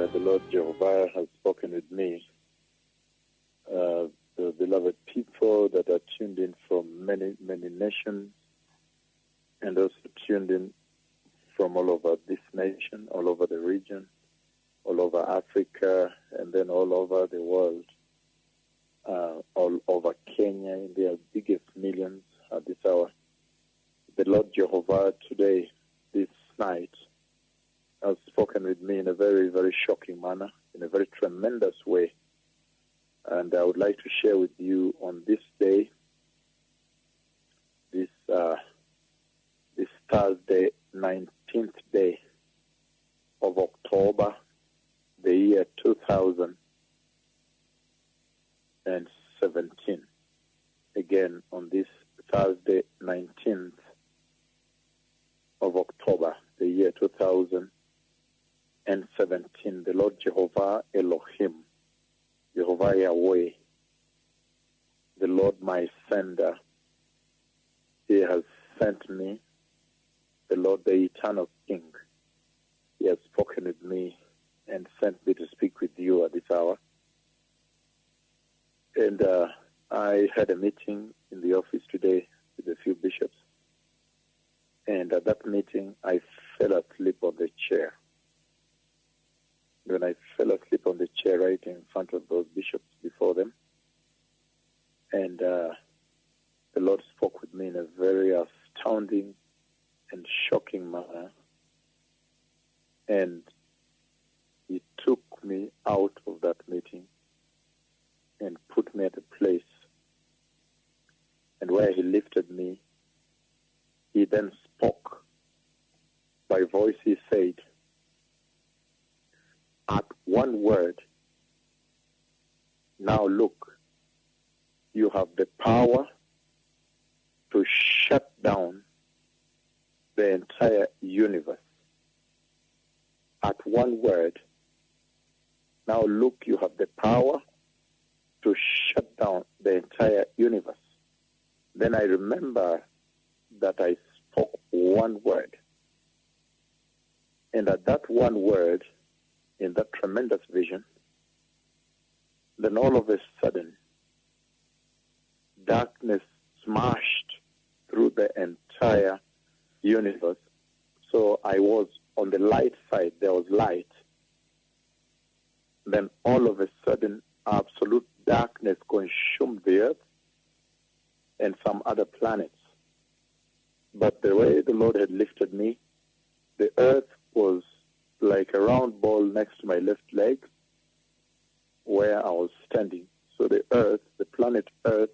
the Lord Jehovah has spoken with me. The beloved people that are tuned in from many, many nations, and also tuned in from all over this nation, all over the region, all over Africa, and then all over the world, all over Kenya, in their biggest millions at this hour. The Lord Jehovah today, this night, has spoken with me in a very, very shocking manner, in a very tremendous way. And I would like to share with you on this day, this Thursday, 19th day of October, the year 2017. Again, on this Thursday, 19th of October, the year 2017, the Lord Jehovah Elohim, Jehovah Yahweh, the Lord my sender, He has sent me, the Lord the eternal King. He has spoken with me and sent me to speak with you at this hour. And I had a meeting in the office today with a few bishops. And at that meeting, I fell asleep on the chair. When I fell asleep on the chair right in front of those bishops before them, and the Lord spoke with me in a very astounding and shocking manner, and He took me out of that meeting and put me at a place, and where He lifted me, He then spoke. By voice He said, at one word, now look, you have the power to shut down the entire universe. At one word, now look, you have the power to shut down the entire universe. Then I remember that I spoke one word. And at that one word, in that tremendous vision, then all of a sudden, darkness smashed through the entire universe. So I was on the light side, there was light. Then all of a sudden, absolute darkness consumed the earth and some other planets. But the way the Lord had lifted me, the earth was like a round ball next to my left leg where I was standing. So the earth, the planet earth,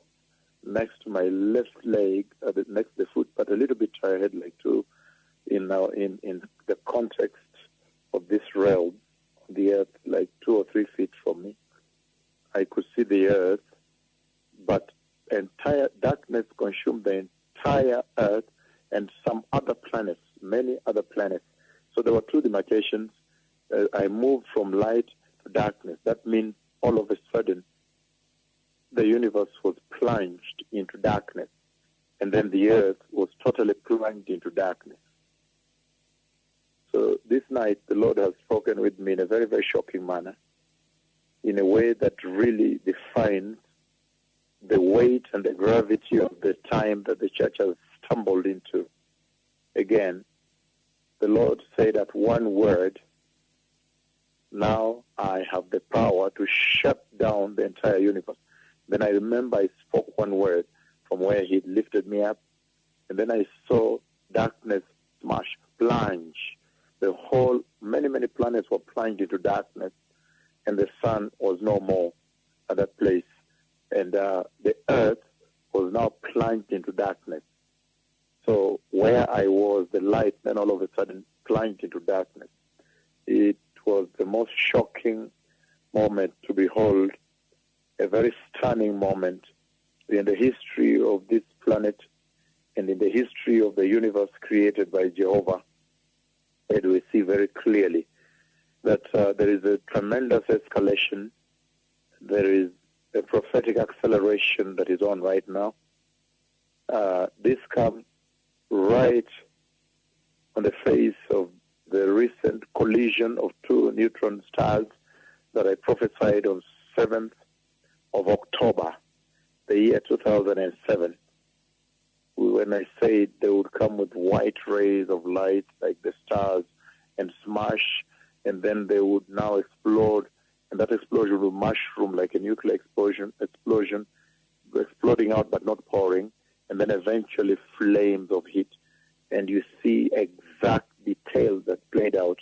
next to my left leg, next to the foot, but a little bit ahead, like two, in the context of this realm, the earth, like 2 or 3 feet from me. I could see the earth, but entire darkness consumed the entire earth and some other planets, many other planets. So there were 2 demarcations. I moved from light to darkness. That means all of a sudden the universe was plunged into darkness. And then the earth was totally plunged into darkness. So this night the Lord has spoken with me in a very, very shocking manner, in a way that really defines the weight and the gravity of the time that the church has stumbled into. Again, the Lord said at one word, now I have the power to shut down the entire universe. Then I remember I spoke one word from where He lifted me up, and then I saw darkness smash, plunge. The whole, many, many planets were plunged into darkness, and the sun was no more at that place. And the earth was now plunged into darkness. So where I was, the light then all of a sudden plunged into darkness. It was the most shocking moment to behold, a very stunning moment in the history of this planet and in the history of the universe created by Jehovah. And we see very clearly that there is a tremendous escalation. There is a prophetic acceleration that is on right now. This comes right on the face of the recent collision of two neutron stars that I prophesied on 7th of October, the year 2007. When I said they would come with white rays of light like the stars and smash, and then they would now explode, and that explosion will mushroom like a nuclear explosion, exploding out but not pouring, and then eventually flames of heat. And you see exact details that played out.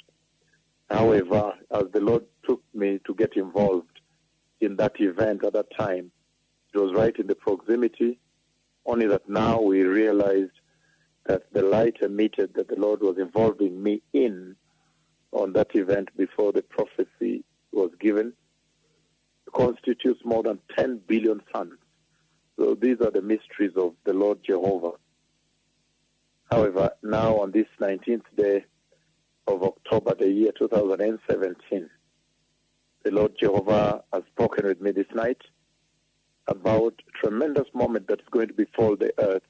However, as the Lord took me to get involved in that event at that time, it was right in the proximity, only that now we realized that the light emitted that the Lord was involving me in on that event before the prophecy was given constitutes more than 10 billion suns. So these are the mysteries of the Lord Jehovah. However, now on this 19th day of October, the year 2017, the Lord Jehovah has spoken with me this night about a tremendous moment that's going to befall the earth.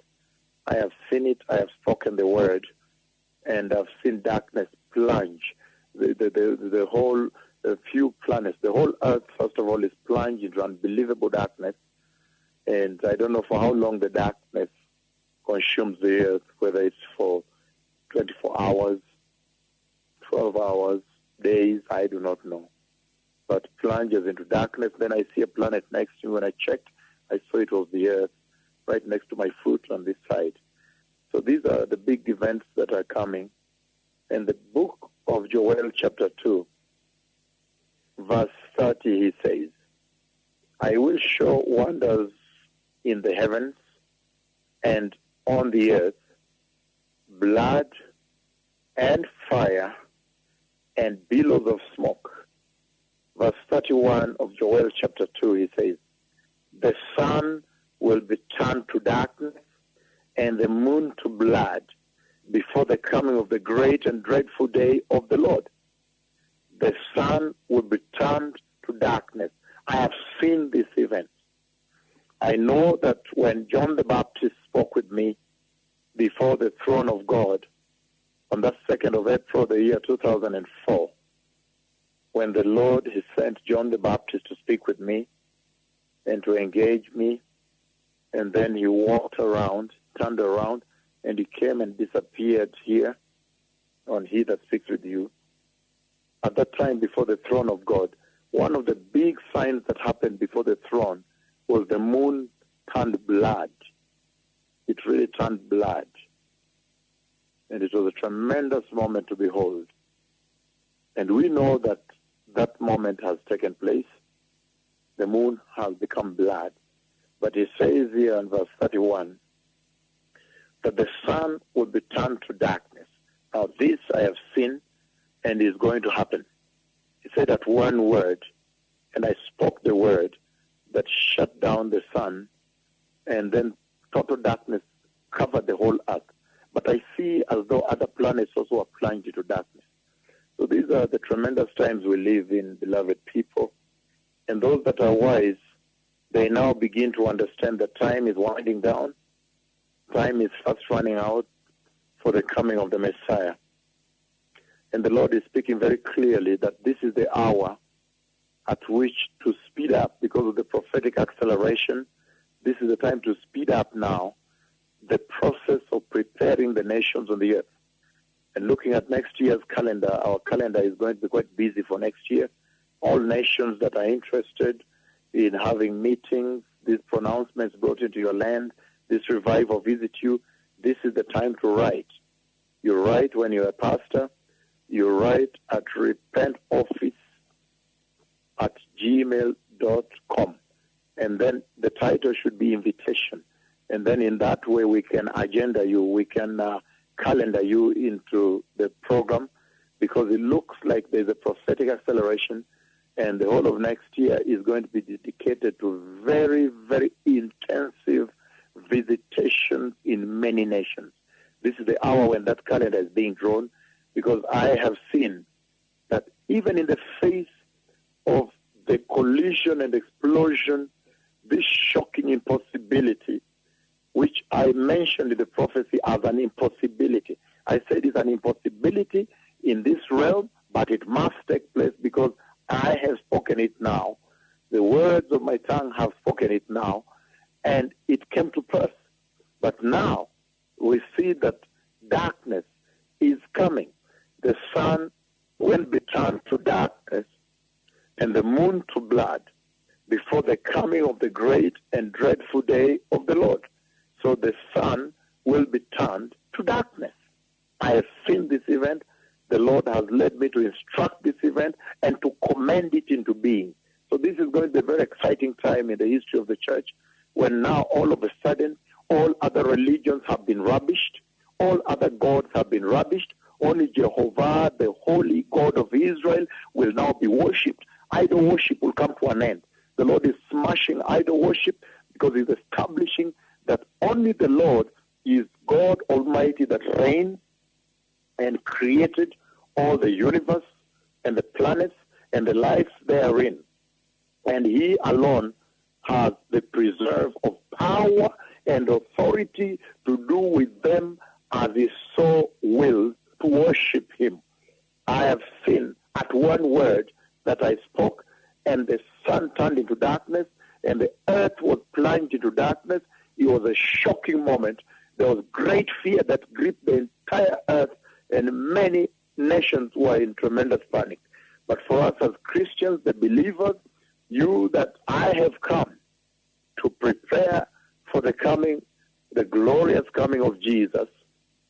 I have seen it, I have spoken the word, and I've seen darkness plunge. The whole few planets, the whole earth, first of all, is plunged into unbelievable darkness. And I don't know for how long the darkness consumes the earth, whether it's for 24 hours, 12 hours, days, I do not know. But plunges into darkness. Then I see a planet next to me. When I checked, I saw it was the earth right next to my foot on this side. So these are the big events that are coming. In the book of Joel chapter 2, verse 30, he says, I will show wonders in the heavens and on the earth, blood and fire and billows of smoke. Verse 31 of Joel chapter 2, he says, the sun will be turned to darkness and the moon to blood before the coming of the great and dreadful day of the Lord. The sun will be turned to darkness. I have seen this event. I know that when John the Baptist spoke with me before the throne of God on that 2nd of April, the year 2004, when the Lord, he sent John the Baptist to speak with me and to engage me, and then he walked around, turned around, and he came and disappeared here on He That Speaks With You. At that time, before the throne of God, one of the big signs that happened before the throne was the moon turned blood. It really turned blood. And it was a tremendous moment to behold. And we know that that moment has taken place. The moon has become blood. But it says here in verse 31 that the sun will be turned to darkness. Now this I have seen and is going to happen. He said that one word, and I spoke the word that shut down the sun, and then total darkness covered the whole earth. But I see as though other planets also are plunged into darkness. So these are the tremendous times we live in, beloved people. And those that are wise, they now begin to understand that time is winding down. Time is fast running out for the coming of the Messiah. And the Lord is speaking very clearly that this is the hour at which to speed up because of the prophetic acceleration. This is the time to speed up now the process of preparing the nations on the earth. And looking at next year's calendar, our calendar is going to be quite busy for next year. All nations that are interested in having meetings, these pronouncements brought into your land, this revival visit you, this is the time to write. You write when you're a pastor. You write at repentoffice@gmail.com. And then the title should be invitation. And then in that way we can agenda you, we can calendar you into the program, because it looks like there's a prophetic acceleration, and the whole of next year is going to be dedicated to very, very intensive visitations in many nations. This is the hour when that calendar is being drawn, because I have seen that even in the face of the collision and explosion, this shocking impossibility, which I mentioned in the prophecy as an impossibility. I said it's an impossibility in this realm, but it must take place because I have spoken it now. The words of my tongue have spoken it now, and it came to pass. But now we see that darkness is coming. The sun will be turned to darkness and the moon to blood before the coming of the great and dreadful day of the Lord. So the sun will be turned to darkness. I have seen this event. The Lord has led me to instruct this event and to command it into being. So this is going to be a very exciting time in the history of the church, when now all of a sudden all other religions have been rubbished, all other gods have been rubbished. Only Jehovah, the holy God of Israel, will now be worshipped. Idol worship will come to an end. The Lord is smashing idol worship because he's establishing that only the Lord is God Almighty that reigns and created all the universe and the planets and the lives therein. And he alone has the preserve of power and authority to do with them as he so wills, to worship him. I have seen at one word that I spoke, and the sun turned into darkness, and the earth was plunged into darkness. It was a shocking moment. There was great fear that gripped the entire earth, and many nations were in tremendous panic. But for us as Christians, the believers, you that I have come to prepare for the coming, the glorious coming of Jesus,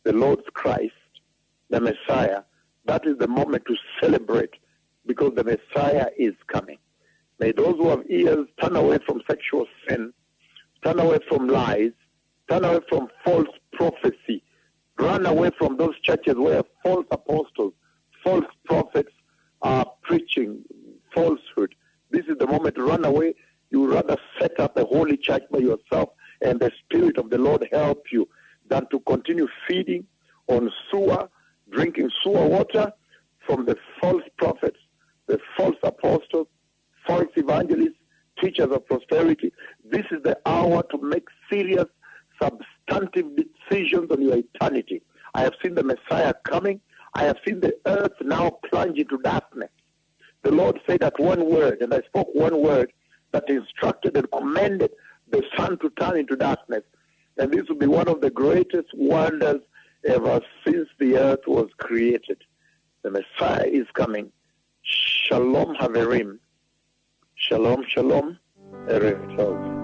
the Lord Christ, the Messiah, that is the moment to celebrate, because the Messiah is coming. May those who have ears turn away from sexual sin, turn away from lies, turn away from false prophecy, run away from those churches where false apostles, false prophets are preaching falsehood. This is the moment to run away. You would rather set up a holy church by yourself and the Spirit of the Lord help you than to continue feeding on drinking sewer water from the false prophets, the false apostles, false evangelists, teachers of prosperity. This is the hour to make serious, substantive decisions on your eternity. I have seen the Messiah coming. I have seen the earth now plunge into darkness. The Lord said that one word, and I spoke one word that instructed and commanded the sun to turn into darkness. And this will be one of the greatest wonders ever since the earth was created. The Messiah is coming. Shalom Haverim. Shalom, shalom. Erev Tov.